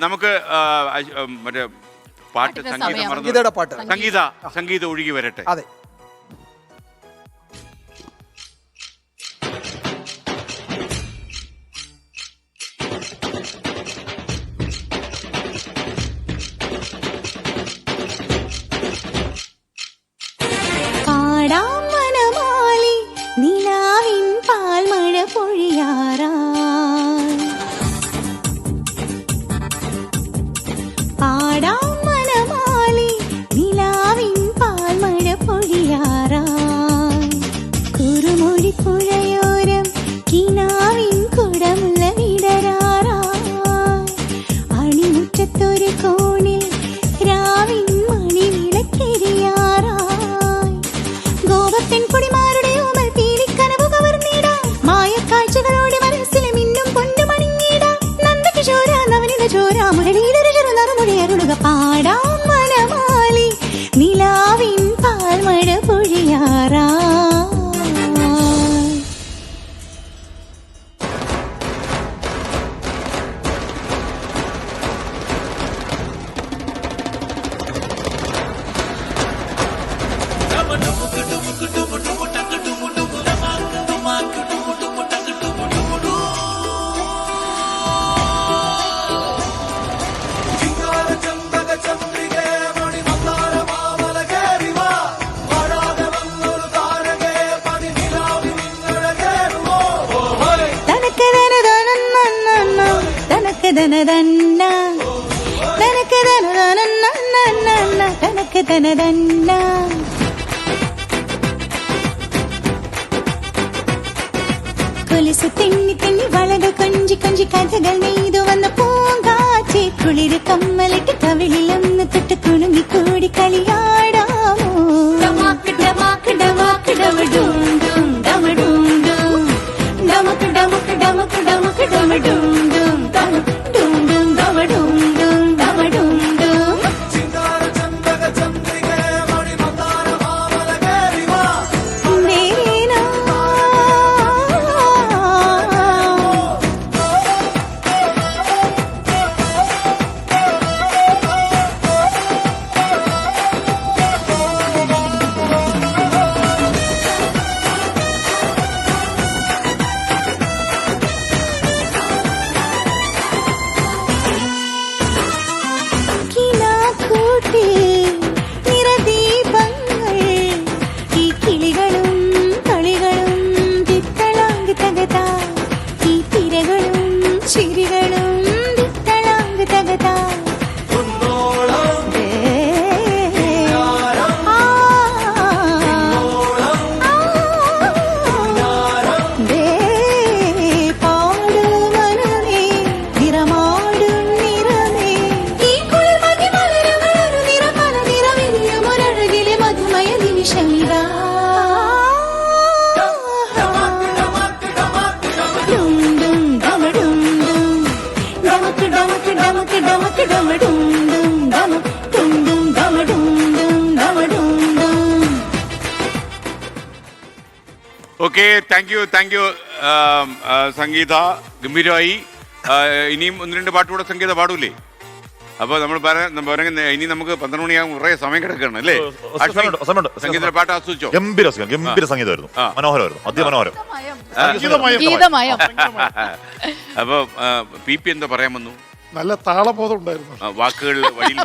നമുക്ക് മറ്റേ പാട്ട് സംഗീതയുടെ പാട്ട് സംഗീത ഒഴുകി വരട്ടെ. അതെ. കൊലുസു തെന്നി തെന്നി വളകൾ കൊഞ്ചി കൊഞ്ചി കഥകൾ നെയ്തു വന്ന പൂങ്കാച്ചി കുളിര് കമ്മലിട്ട് കവിളിലൊന്ന് തൊട്ട് കുണുങ്ങി കൂടി കളിയാടാമോ. ഡമാക്ക് ഡമാക്ക് ഡമാക്ക് ഡമഡും ഡും ഡമഡും ഡും ഡമക്ക് ഡമക്ക് ഡമക്ക് ഡമക്ക് ഡമഡും ഡും ഡും ഡും ഡമഡും ഡും ഡമഡും ഡും. ഓക്കെ, താങ്ക് യു സംഗീത, ഗംഭീരമായി. ഇനിയും ഒന്ന് രണ്ട് പാട്ടുകൂടെ സംഗീത പാടൂലേ? അപ്പൊ നമ്മൾ ഇനി നമുക്ക് 12 മണിയാകും, കുറേ സമയം കിടക്കണം അല്ലേ? സംഗീത പാട്ട് ആസ്വദിച്ചോ? ഗംഭീര സംഗീതമായിരുന്നു, മനോഹരമായിരുന്നു, അതിമനോഹരം. അപ്പൊ പി എന്താ പറയാൻ വന്നു? നല്ല താളബോധം ഉണ്ടായിരുന്നു വാക്കുകൾ വഴിയിൽ